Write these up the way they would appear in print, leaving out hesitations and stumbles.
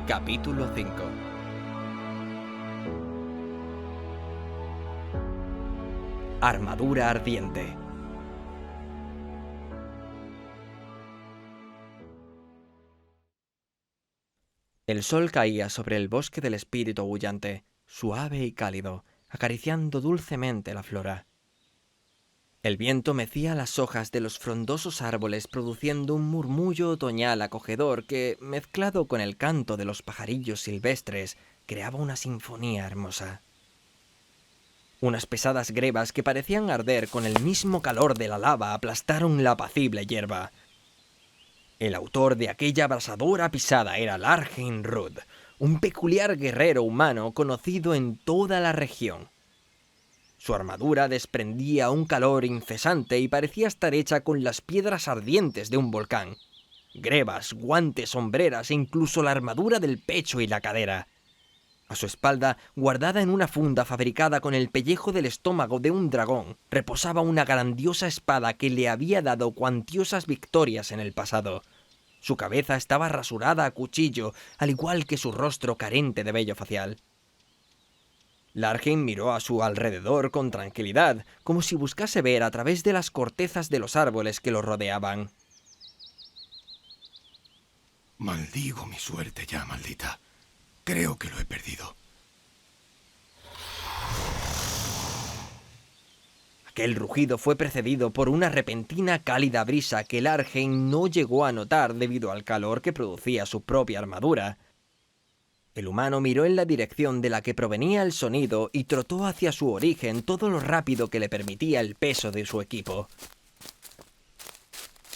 Capítulo 5. Armadura ardiente. El sol caía sobre el bosque del espíritu aullante, suave y cálido, acariciando dulcemente la flora. El viento mecía las hojas de los frondosos árboles, produciendo un murmullo otoñal acogedor que, mezclado con el canto de los pajarillos silvestres, creaba una sinfonía hermosa. Unas pesadas grebas que parecían arder con el mismo calor de la lava aplastaron la apacible hierba. El autor de aquella abrasadora pisada era Larheim Rudd, un peculiar guerrero humano conocido en toda la región. Su armadura desprendía un calor incesante y parecía estar hecha con las piedras ardientes de un volcán. Grebas, guantes, sombreras e incluso la armadura del pecho y la cadera. A su espalda, guardada en una funda fabricada con el pellejo del estómago de un dragón, reposaba una grandiosa espada que le había dado cuantiosas victorias en el pasado. Su cabeza estaba rasurada a cuchillo, al igual que su rostro carente de vello facial. Larheim miró a su alrededor con tranquilidad, como si buscase ver a través de las cortezas de los árboles que lo rodeaban. Maldigo mi suerte ya, maldita. Creo que lo he perdido. Aquel rugido fue precedido por una repentina cálida brisa que Larheim no llegó a notar debido al calor que producía su propia armadura. El humano miró en la dirección de la que provenía el sonido y trotó hacia su origen todo lo rápido que le permitía el peso de su equipo.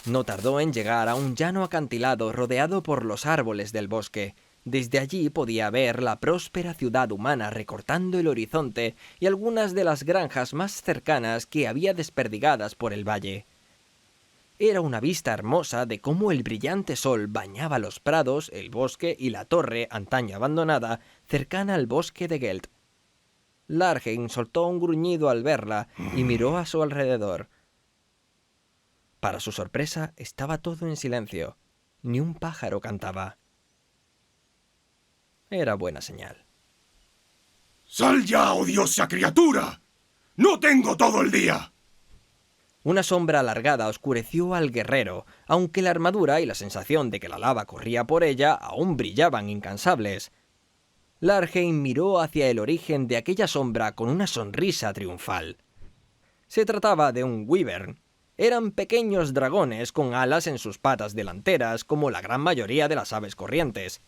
No tardó en llegar a un llano acantilado rodeado por los árboles del bosque. Desde allí podía ver la próspera ciudad humana recortando el horizonte y algunas de las granjas más cercanas que había desperdigadas por el valle. Era una vista hermosa de cómo el brillante sol bañaba los prados, el bosque y la torre, antaño abandonada, cercana al bosque de Geld. Larheim soltó un gruñido al verla y miró a su alrededor. Para su sorpresa, estaba todo en silencio. Ni un pájaro cantaba. Era buena señal. ¡Sal ya, odiosa criatura! ¡No tengo todo el día! Una sombra alargada oscureció al guerrero, aunque la armadura y la sensación de que la lava corría por ella aún brillaban incansables. Larheim miró hacia el origen de aquella sombra con una sonrisa triunfal. Se trataba de un wyvern. Eran pequeños dragones con alas en sus patas delanteras, como la gran mayoría de las aves corrientes.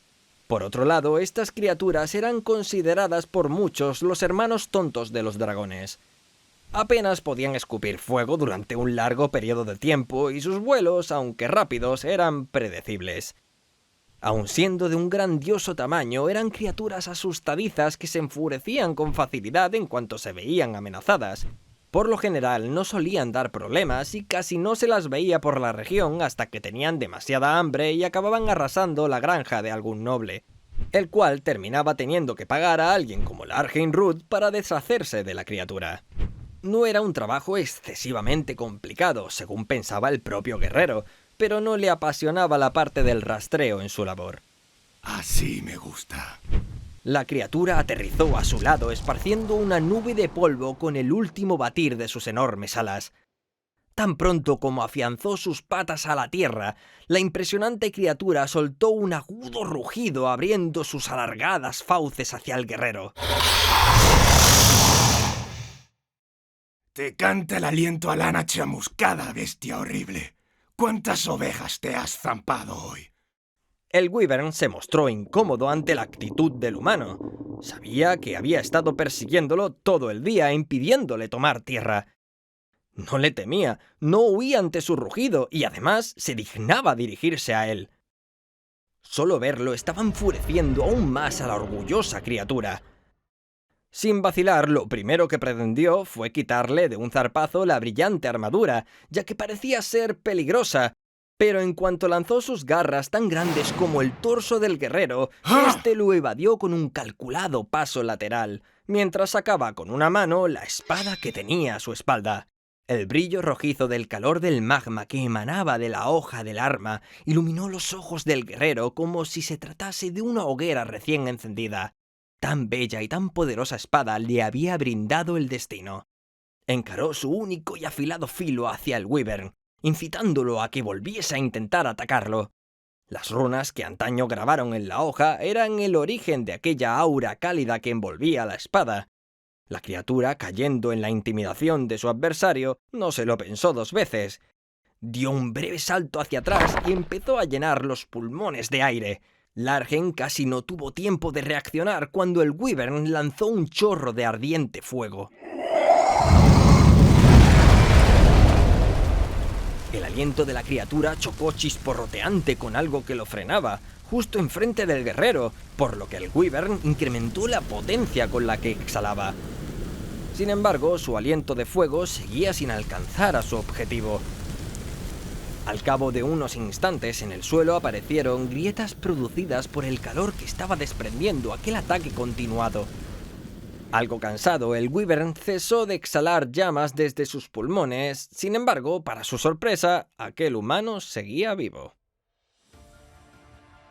Por otro lado, estas criaturas eran consideradas por muchos los hermanos tontos de los dragones. Apenas podían escupir fuego durante un largo periodo de tiempo y sus vuelos, aunque rápidos, eran predecibles. Aun siendo de un grandioso tamaño, eran criaturas asustadizas que se enfurecían con facilidad en cuanto se veían amenazadas. Por lo general no solían dar problemas y casi no se las veía por la región hasta que tenían demasiada hambre y acababan arrasando la granja de algún noble, el cual terminaba teniendo que pagar a alguien como Larheim Rudd para deshacerse de la criatura. No era un trabajo excesivamente complicado, según pensaba el propio guerrero, pero no le apasionaba la parte del rastreo en su labor. Así me gusta. La criatura aterrizó a su lado, esparciendo una nube de polvo con el último batir de sus enormes alas. Tan pronto como afianzó sus patas a la tierra, la impresionante criatura soltó un agudo rugido abriendo sus alargadas fauces hacia el guerrero. Te canta el aliento a lana chamuscada, bestia horrible. ¿Cuántas ovejas te has zampado hoy? El wyvern se mostró incómodo ante la actitud del humano. Sabía que había estado persiguiéndolo todo el día, impidiéndole tomar tierra. No le temía, no huía ante su rugido y además se dignaba dirigirse a él. Solo verlo estaba enfureciendo aún más a la orgullosa criatura. Sin vacilar, lo primero que pretendió fue quitarle de un zarpazo la brillante armadura, ya que parecía ser peligrosa. Pero en cuanto lanzó sus garras tan grandes como el torso del guerrero, este lo evadió con un calculado paso lateral, mientras sacaba con una mano la espada que tenía a su espalda. El brillo rojizo del calor del magma que emanaba de la hoja del arma iluminó los ojos del guerrero como si se tratase de una hoguera recién encendida. Tan bella y tan poderosa espada le había brindado el destino. Encaró su único y afilado filo hacia el Wyvern, incitándolo a que volviese a intentar atacarlo. Las runas que antaño grabaron en la hoja eran el origen de aquella aura cálida que envolvía la espada. La criatura, cayendo en la intimidación de su adversario, no se lo pensó dos veces. Dio un breve salto hacia atrás y empezó a llenar los pulmones de aire. Largen casi no tuvo tiempo de reaccionar cuando el Wyvern lanzó un chorro de ardiente fuego. El aliento de la criatura chocó chisporroteante con algo que lo frenaba, justo enfrente del guerrero, por lo que el Wyvern incrementó la potencia con la que exhalaba. Sin embargo, su aliento de fuego seguía sin alcanzar a su objetivo. Al cabo de unos instantes, en el suelo aparecieron grietas producidas por el calor que estaba desprendiendo aquel ataque continuado. Algo cansado, el Wyvern cesó de exhalar llamas desde sus pulmones. Sin embargo, para su sorpresa, aquel humano seguía vivo.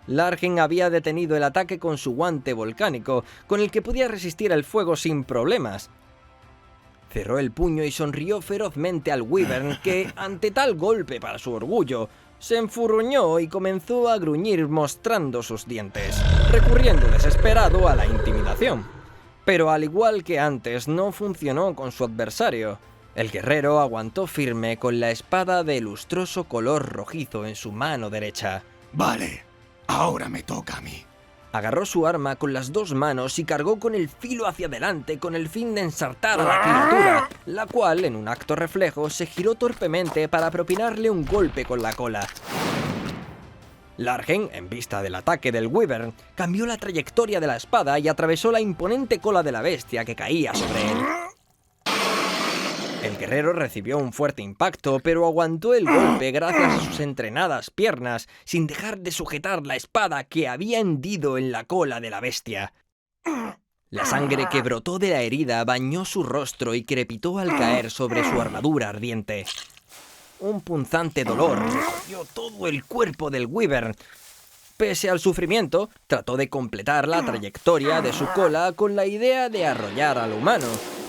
Largen había detenido el ataque con su guante volcánico, con el que podía resistir el fuego sin problemas. Cerró el puño y sonrió ferozmente al Wyvern que, ante tal golpe para su orgullo, se enfurruñó y comenzó a gruñir mostrando sus dientes, recurriendo desesperado a la intimidación. Pero al igual que antes, no funcionó con su adversario. El guerrero aguantó firme con la espada de lustroso color rojizo en su mano derecha. Vale, ahora me toca a mí. Agarró su arma con las dos manos y cargó con el filo hacia adelante con el fin de ensartar a la criatura, la cual, en un acto reflejo, se giró torpemente para propinarle un golpe con la cola. Largen, en vista del ataque del Wyvern, cambió la trayectoria de la espada y atravesó la imponente cola de la bestia que caía sobre él. El guerrero recibió un fuerte impacto, pero aguantó el golpe gracias a sus entrenadas piernas, sin dejar de sujetar la espada que había hendido en la cola de la bestia. La sangre que brotó de la herida bañó su rostro y crepitó al caer sobre su armadura ardiente. Un punzante dolor recorrió todo el cuerpo del Wyvern. Pese al sufrimiento, trató de completar la trayectoria de su cola con la idea de arrollar al humano.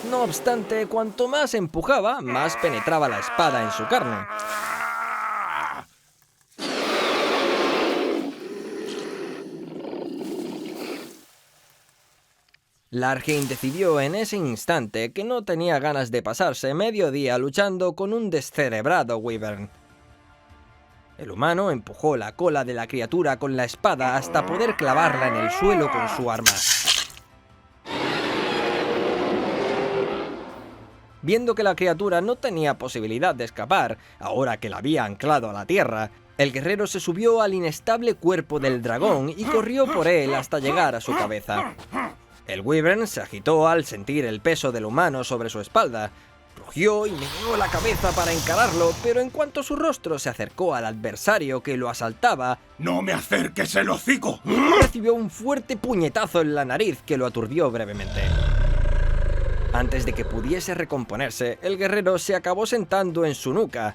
No obstante, cuanto más empujaba, más penetraba la espada en su carne. Largen decidió en ese instante que no tenía ganas de pasarse medio día luchando con un descerebrado Wyvern. El humano empujó la cola de la criatura con la espada hasta poder clavarla en el suelo con su arma. Viendo que la criatura no tenía posibilidad de escapar, ahora que la había anclado a la tierra, el guerrero se subió al inestable cuerpo del dragón y corrió por él hasta llegar a su cabeza. El Wyvern se agitó al sentir el peso del humano sobre su espalda. Rugió y meneó la cabeza para encararlo, pero en cuanto su rostro se acercó al adversario que lo asaltaba, ¡No me acerques el hocico! recibió un fuerte puñetazo en la nariz que lo aturdió brevemente. Antes de que pudiese recomponerse, el guerrero se acabó sentando en su nuca.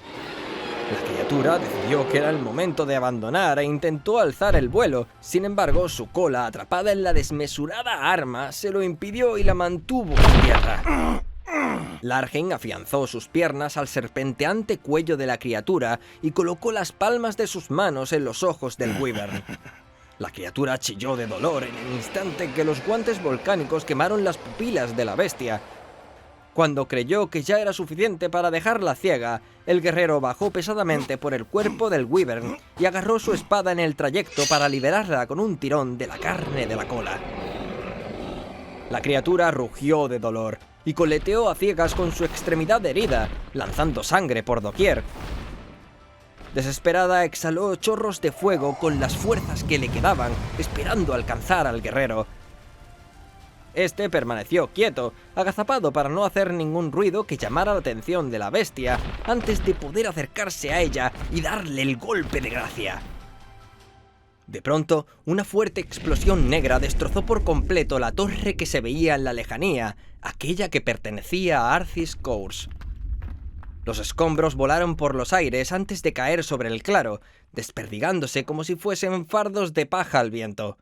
La criatura decidió que era el momento de abandonar e intentó alzar el vuelo. Sin embargo, su cola, atrapada en la desmesurada arma, se lo impidió y la mantuvo en tierra. Largen afianzó sus piernas al serpenteante cuello de la criatura y colocó las palmas de sus manos en los ojos del Wyvern. La criatura chilló de dolor en el instante que los guantes volcánicos quemaron las pupilas de la bestia. Cuando creyó que ya era suficiente para dejarla ciega, el guerrero bajó pesadamente por el cuerpo del Wyvern y agarró su espada en el trayecto para liberarla con un tirón de la carne de la cola. La criatura rugió de dolor y coleteó a ciegas con su extremidad herida, lanzando sangre por doquier. Desesperada, exhaló chorros de fuego con las fuerzas que le quedaban, esperando alcanzar al guerrero. Este permaneció quieto, agazapado para no hacer ningún ruido que llamara la atención de la bestia, antes de poder acercarse a ella y darle el golpe de gracia. De pronto, una fuerte explosión negra destrozó por completo la torre que se veía en la lejanía, aquella que pertenecía a Arthis Cours. Los escombros volaron por los aires antes de caer sobre el claro, desperdigándose como si fuesen fardos de paja al viento.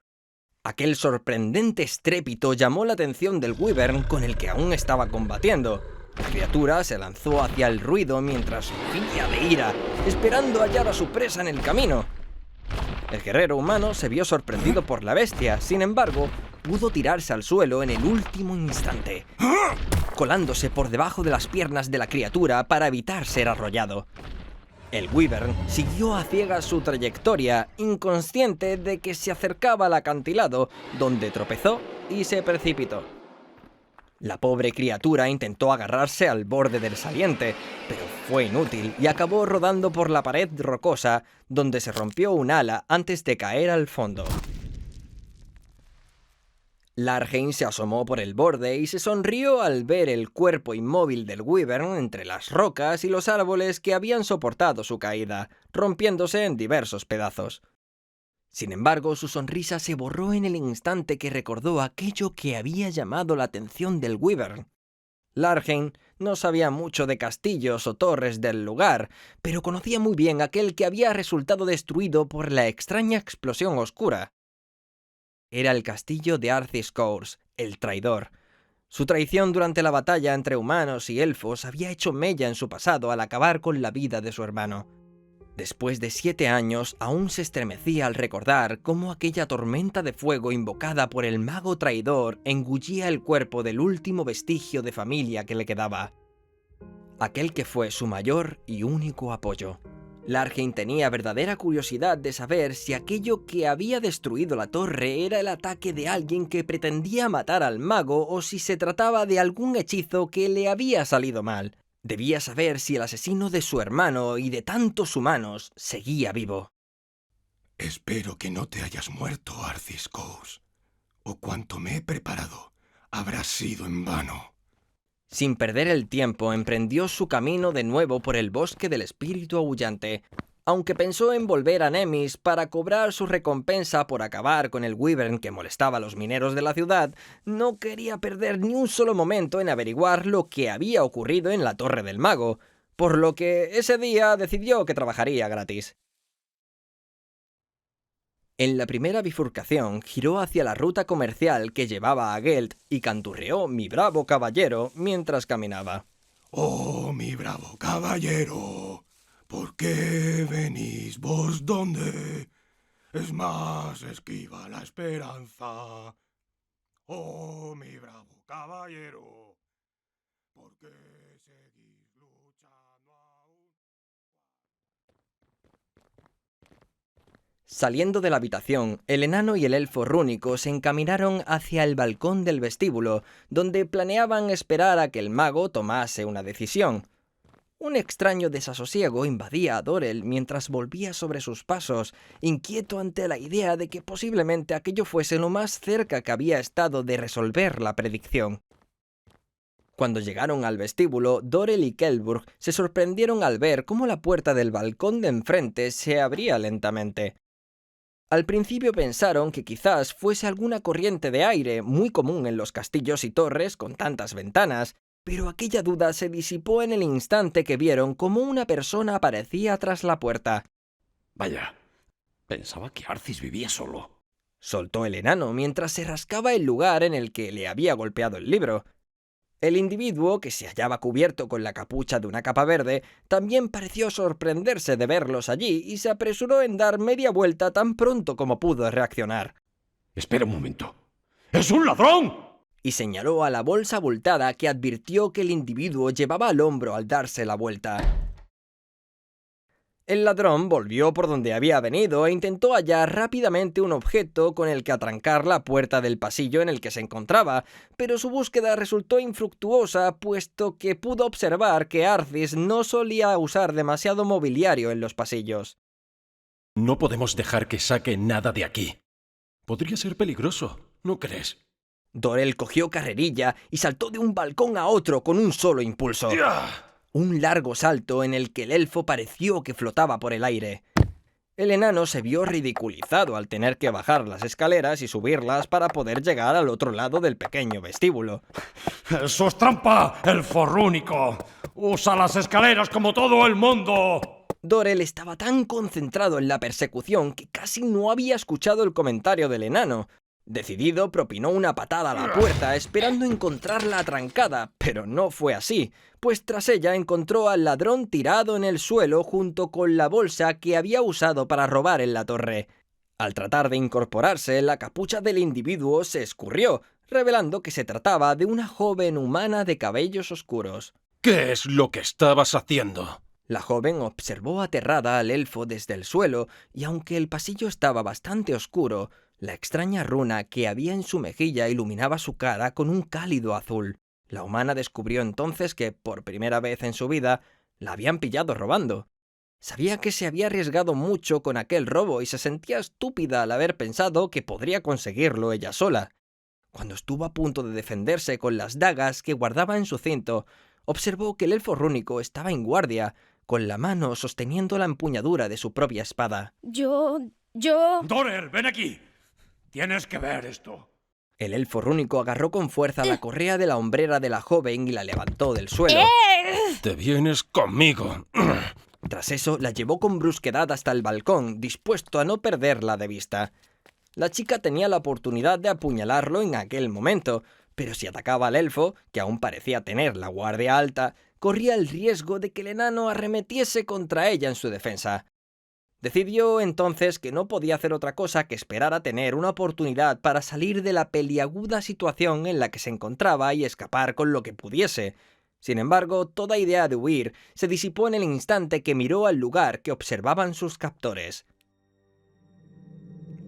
Aquel sorprendente estrépito llamó la atención del wyvern con el que aún estaba combatiendo. La criatura se lanzó hacia el ruido mientras rugía de ira, esperando hallar a su presa en el camino. El guerrero humano se vio sorprendido por la bestia, sin embargo, pudo tirarse al suelo en el último instante, colándose por debajo de las piernas de la criatura para evitar ser arrollado. El wyvern siguió a ciegas su trayectoria, inconsciente de que se acercaba al acantilado, donde tropezó y se precipitó. La pobre criatura intentó agarrarse al borde del saliente, pero fue inútil y acabó rodando por la pared rocosa, donde se rompió un ala antes de caer al fondo. Larheim se asomó por el borde y se sonrió al ver el cuerpo inmóvil del wyvern entre las rocas y los árboles que habían soportado su caída, rompiéndose en diversos pedazos. Sin embargo, su sonrisa se borró en el instante que recordó aquello que había llamado la atención del wyvern. Larheim no sabía mucho de castillos o torres del lugar, pero conocía muy bien aquel que había resultado destruido por la extraña explosión oscura. Era el castillo de Arthis Cours, el traidor. Su traición durante la batalla entre humanos y elfos había hecho mella en su pasado al acabar con la vida de su hermano. Después de 7 años, aún se estremecía al recordar cómo aquella tormenta de fuego invocada por el mago traidor engullía el cuerpo del último vestigio de familia que le quedaba. Aquel que fue su mayor y único apoyo. Larheim tenía verdadera curiosidad de saber si aquello que había destruido la torre era el ataque de alguien que pretendía matar al mago o si se trataba de algún hechizo que le había salido mal. Debía saber si el asesino de su hermano y de tantos humanos seguía vivo. Espero que no te hayas muerto, Arthis Cours, o cuanto me he preparado habrá sido en vano. Sin perder el tiempo, emprendió su camino de nuevo por el bosque del espíritu aullante, aunque pensó en volver a Nemis para cobrar su recompensa por acabar con el wyvern que molestaba a los mineros de la ciudad. No quería perder ni un solo momento en averiguar lo que había ocurrido en la Torre del Mago, por lo que ese día decidió que trabajaría gratis. En la primera bifurcación giró hacia la ruta comercial que llevaba a Geld y canturreó "Mi bravo caballero" mientras caminaba. ¡Oh, mi bravo caballero! ¿Por qué venís vos donde es más esquiva la esperanza? Oh, mi bravo caballero, ¿por qué seguís luchando aún? Saliendo de la habitación, el enano y el elfo rúnico se encaminaron hacia el balcón del vestíbulo, donde planeaban esperar a que el mago tomase una decisión. Un extraño desasosiego invadía a Dorel mientras volvía sobre sus pasos, inquieto ante la idea de que posiblemente aquello fuese lo más cerca que había estado de resolver la predicción. Cuando llegaron al vestíbulo, Dorel y Kelburg se sorprendieron al ver cómo la puerta del balcón de enfrente se abría lentamente. Al principio pensaron que quizás fuese alguna corriente de aire, muy común en los castillos y torres con tantas ventanas, pero aquella duda se disipó en el instante que vieron cómo una persona aparecía tras la puerta. Vaya, pensaba que Arthis vivía solo. Soltó el enano mientras se rascaba el lugar en el que le había golpeado el libro. El individuo, que se hallaba cubierto con la capucha de una capa verde, también pareció sorprenderse de verlos allí y se apresuró en dar media vuelta tan pronto como pudo reaccionar. Espera un momento. ¡Es un ladrón! Y señaló a la bolsa abultada que advirtió que el individuo llevaba al hombro al darse la vuelta. El ladrón volvió por donde había venido e intentó hallar rápidamente un objeto con el que atrancar la puerta del pasillo en el que se encontraba, pero su búsqueda resultó infructuosa, puesto que pudo observar que Arthis no solía usar demasiado mobiliario en los pasillos. No podemos dejar que saque nada de aquí. Podría ser peligroso, ¿no crees? Dorel cogió carrerilla y saltó de un balcón a otro con un solo impulso. ¡Ya! Un largo salto en el que el elfo pareció que flotaba por el aire. El enano se vio ridiculizado al tener que bajar las escaleras y subirlas para poder llegar al otro lado del pequeño vestíbulo. ¡Eso es trampa, elfo rúnico! ¡Usa las escaleras como todo el mundo! Dorel estaba tan concentrado en la persecución que casi no había escuchado el comentario del enano. Decidido, propinó una patada a la puerta esperando encontrarla atrancada, pero no fue así, pues tras ella encontró al ladrón tirado en el suelo junto con la bolsa que había usado para robar en la torre. Al tratar de incorporarse, la capucha del individuo se escurrió, revelando que se trataba de una joven humana de cabellos oscuros. ¿Qué es lo que estabas haciendo? La joven observó aterrada al elfo desde el suelo, y aunque el pasillo estaba bastante oscuro, la extraña runa que había en su mejilla iluminaba su cara con un cálido azul. La humana descubrió entonces que, por primera vez en su vida, la habían pillado robando. Sabía que se había arriesgado mucho con aquel robo y se sentía estúpida al haber pensado que podría conseguirlo ella sola. Cuando estuvo a punto de defenderse con las dagas que guardaba en su cinto, observó que el elfo rúnico estaba en guardia, con la mano sosteniendo la empuñadura de su propia espada. Yo... ¡Dorel, ven aquí! Tienes que ver esto. El elfo rúnico agarró con fuerza la correa de la hombrera de la joven y la levantó del suelo. Te vienes conmigo. Tras eso, la llevó con brusquedad hasta el balcón, dispuesto a no perderla de vista. La chica tenía la oportunidad de apuñalarlo en aquel momento, pero si atacaba al elfo, que aún parecía tener la guardia alta, corría el riesgo de que el enano arremetiese contra ella en su defensa. Decidió entonces que no podía hacer otra cosa que esperar a tener una oportunidad para salir de la peliaguda situación en la que se encontraba y escapar con lo que pudiese. Sin embargo, toda idea de huir se disipó en el instante que miró al lugar que observaban sus captores.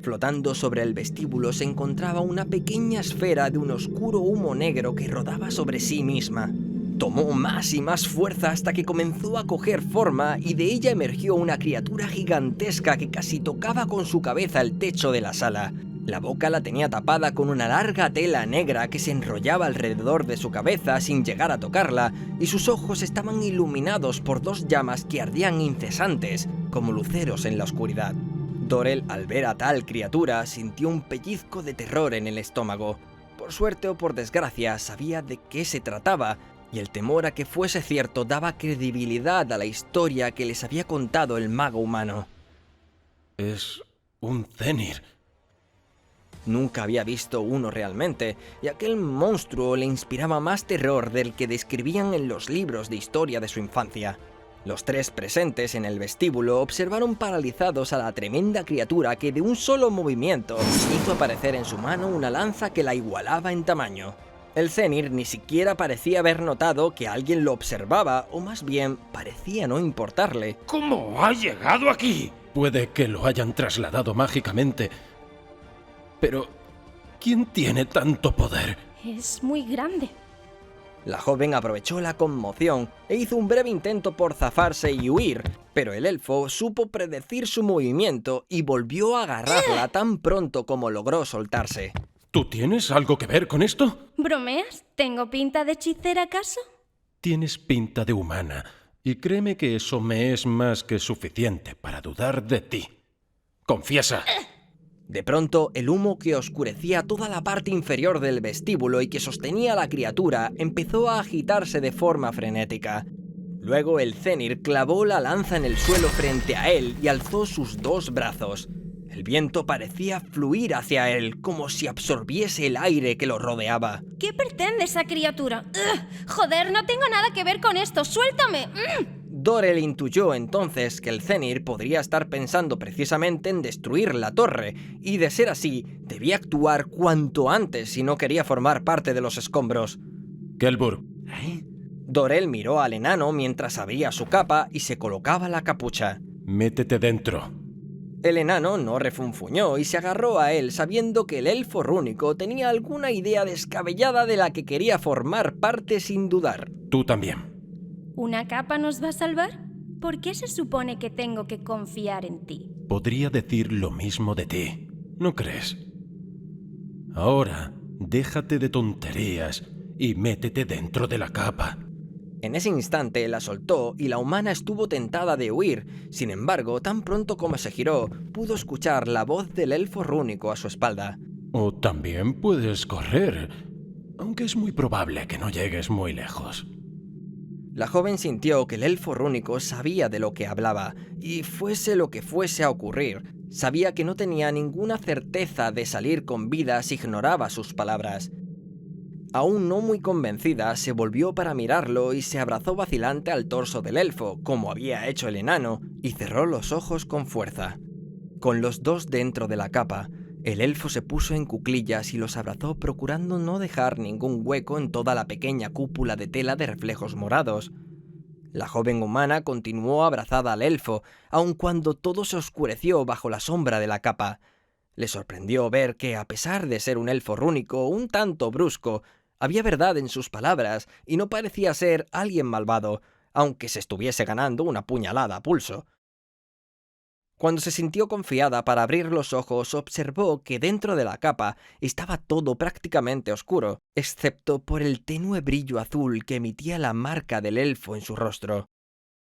Flotando sobre el vestíbulo se encontraba una pequeña esfera de un oscuro humo negro que rodaba sobre sí misma. Tomó más y más fuerza hasta que comenzó a coger forma y de ella emergió una criatura gigantesca que casi tocaba con su cabeza el techo de la sala. La boca la tenía tapada con una larga tela negra que se enrollaba alrededor de su cabeza sin llegar a tocarla, y sus ojos estaban iluminados por dos llamas que ardían incesantes, como luceros en la oscuridad. Dorel, al ver a tal criatura, sintió un pellizco de terror en el estómago. Por suerte o por desgracia, sabía de qué se trataba, y el temor a que fuese cierto daba credibilidad a la historia que les había contado el mago humano. Es un Cenir. Nunca había visto uno realmente, y aquel monstruo le inspiraba más terror del que describían en los libros de historia de su infancia. Los tres presentes en el vestíbulo observaron paralizados a la tremenda criatura que de un solo movimiento hizo aparecer en su mano una lanza que la igualaba en tamaño. El Cenir ni siquiera parecía haber notado que alguien lo observaba, o más bien parecía no importarle. ¿Cómo ha llegado aquí? Puede que lo hayan trasladado mágicamente. Pero, ¿quién tiene tanto poder? Es muy grande. La joven aprovechó la conmoción e hizo un breve intento por zafarse y huir, pero el elfo supo predecir su movimiento y volvió a agarrarla tan pronto como logró soltarse. ¿Tú tienes algo que ver con esto? ¿Bromeas? ¿Tengo pinta de hechicera acaso? Tienes pinta de humana, y créeme que eso me es más que suficiente para dudar de ti. ¡Confiesa! De pronto, el humo que oscurecía toda la parte inferior del vestíbulo y que sostenía a la criatura empezó a agitarse de forma frenética. Luego el Cenir clavó la lanza en el suelo frente a él y alzó sus dos brazos. El viento parecía fluir hacia él, como si absorbiese el aire que lo rodeaba. ¿Qué pretende esa criatura? ¡Ugh! ¡Joder, no tengo nada que ver con esto! ¡Suéltame! Dorel intuyó entonces que el Cenir podría estar pensando precisamente en destruir la torre, y de ser así, debía actuar cuanto antes si no quería formar parte de los escombros. Kelbur. Dorel miró al enano mientras abría su capa y se colocaba la capucha. Métete dentro. El enano no refunfuñó y se agarró a él sabiendo que el elfo rúnico tenía alguna idea descabellada de la que quería formar parte sin dudar. Tú también. ¿Una capa nos va a salvar? ¿Por qué se supone que tengo que confiar en ti? Podría decir lo mismo de ti, ¿no crees? Ahora, déjate de tonterías y métete dentro de la capa. En ese instante la soltó y la humana estuvo tentada de huir. Sin embargo, tan pronto como se giró, pudo escuchar la voz del elfo rúnico a su espalda. O también puedes correr, aunque es muy probable que no llegues muy lejos. La joven sintió que el elfo rúnico sabía de lo que hablaba, y fuese lo que fuese a ocurrir, sabía que no tenía ninguna certeza de salir con vida si ignoraba sus palabras. Aún no muy convencida, se volvió para mirarlo y se abrazó vacilante al torso del elfo, como había hecho el enano, y cerró los ojos con fuerza. Con los dos dentro de la capa, el elfo se puso en cuclillas y los abrazó procurando no dejar ningún hueco en toda la pequeña cúpula de tela de reflejos morados. La joven humana continuó abrazada al elfo, aun cuando todo se oscureció bajo la sombra de la capa. Le sorprendió ver que, a pesar de ser un elfo rúnico un tanto brusco, había verdad en sus palabras y no parecía ser alguien malvado, aunque se estuviese ganando una puñalada a pulso. Cuando se sintió confiada para abrir los ojos, observó que dentro de la capa estaba todo prácticamente oscuro, excepto por el tenue brillo azul que emitía la marca del elfo en su rostro.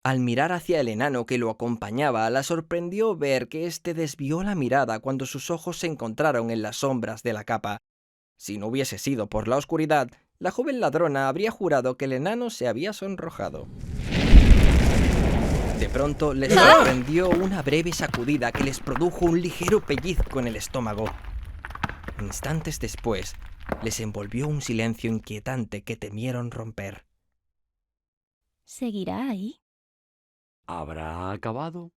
Al mirar hacia el enano que lo acompañaba, la sorprendió ver que éste desvió la mirada cuando sus ojos se encontraron en las sombras de la capa. Si no hubiese sido por la oscuridad, la joven ladrona habría jurado que el enano se había sonrojado. De pronto les sorprendió una breve sacudida que les produjo un ligero pellizco en el estómago. Instantes después, les envolvió un silencio inquietante que temieron romper. ¿Seguirá ahí? ¿Habrá acabado?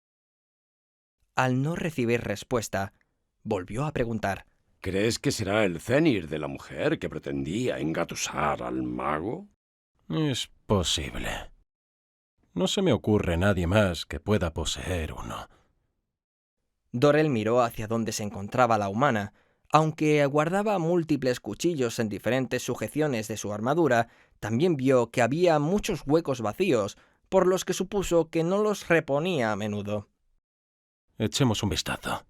Al no recibir respuesta, volvió a preguntar. ¿Crees que será el cenir de la mujer que pretendía engatusar al mago? Es posible. No se me ocurre nadie más que pueda poseer uno. Dorel miró hacia donde se encontraba la humana. Aunque guardaba múltiples cuchillos en diferentes sujeciones de su armadura, también vio que había muchos huecos vacíos, por los que supuso que no los reponía a menudo. Echemos un vistazo.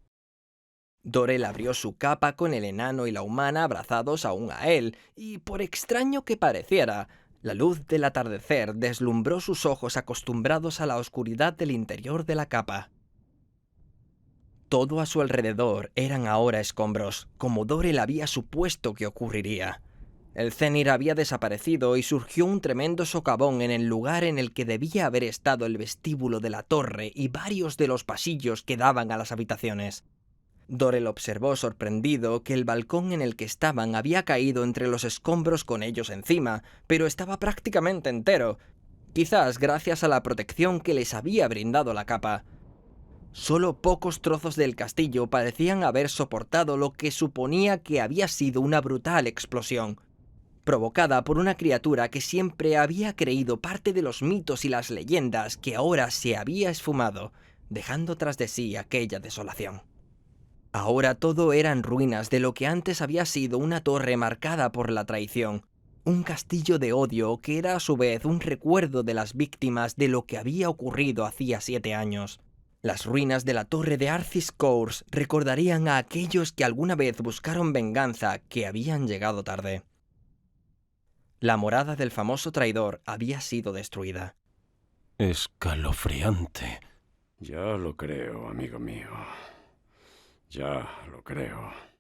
Dorel abrió su capa con el enano y la humana abrazados aún a él, y por extraño que pareciera, la luz del atardecer deslumbró sus ojos acostumbrados a la oscuridad del interior de la capa. Todo a su alrededor eran ahora escombros, como Dorel había supuesto que ocurriría. El cenir había desaparecido y surgió un tremendo socavón en el lugar en el que debía haber estado el vestíbulo de la torre y varios de los pasillos que daban a las habitaciones. Dorel observó sorprendido que el balcón en el que estaban había caído entre los escombros con ellos encima, pero estaba prácticamente entero, quizás gracias a la protección que les había brindado la capa. Solo pocos trozos del castillo parecían haber soportado lo que suponía que había sido una brutal explosión, provocada por una criatura que siempre había creído parte de los mitos y las leyendas que ahora se había esfumado, dejando tras de sí aquella desolación. Ahora todo eran ruinas de lo que antes había sido una torre marcada por la traición, un castillo de odio que era a su vez un recuerdo de las víctimas de lo que había ocurrido hacía 7 años. Las ruinas de la torre de Arthis Cours recordarían a aquellos que alguna vez buscaron venganza que habían llegado tarde. La morada del famoso traidor había sido destruida. Escalofriante. Ya lo creo, amigo mío. Ya lo creo.